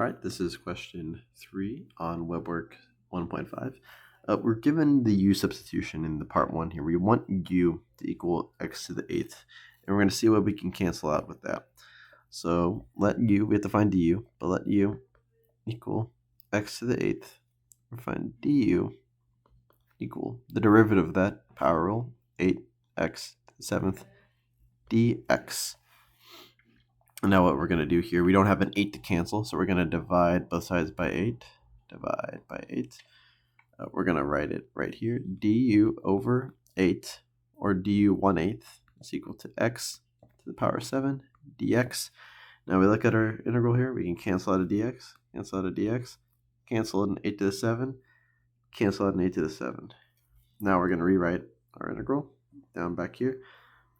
All right, this is question 3 on WeBWorK 1.5. We're given the u substitution in the part 1 here. We want u to equal x to the 8th, and we're going to see what we can cancel out with that. So let u, we have to find du, but let u equal x to the 8th. We'll find du equal the derivative of that, power rule, 8x to the 7th dx. And now what we're going to do here, we don't have an 8 to cancel, so we're going to divide both sides by 8. Divide by 8. We're going to write it right here. Du over 8, or du 1/8, is equal to x to the power 7 dx. Now we look at our integral here. We can cancel out a dx, cancel out a dx, cancel out an 8 to the 7, cancel out an 8 to the 7. Now we're going to rewrite our integral down back here.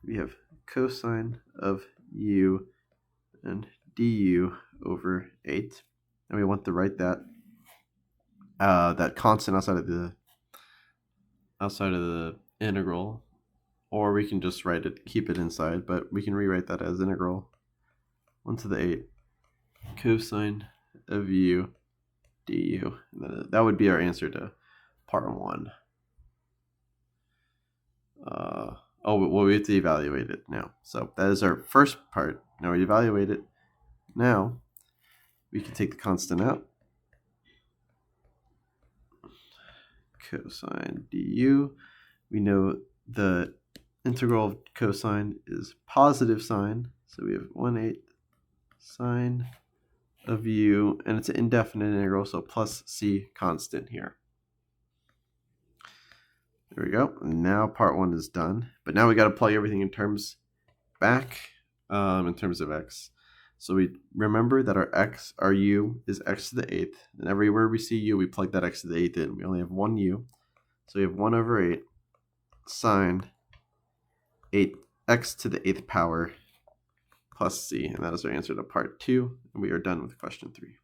We have cosine of u and du over 8, and we want to write that that constant outside of the integral, or we can just write it, keep it inside, but we can rewrite that as integral 1 to the 8 cosine of u du. That would be our answer to part 1. Well, we have to evaluate it now. So that is our first part. Now we evaluate it. Now we can take the constant out. Cosine du. We know the integral of cosine is positive sine. So we have 1/8 sine of u, and it's an indefinite integral, so plus c constant here. There we go. Now part 1 is done. But now we got to plug everything in terms back in terms of x. So we remember that our u is x to the 8th. And everywhere we see u, we plug that x to the 8th in. We only have one u. So we have 1 over 8 sine 8x to the 8th power plus c. And that is our answer to part 2. And we are done with question 3.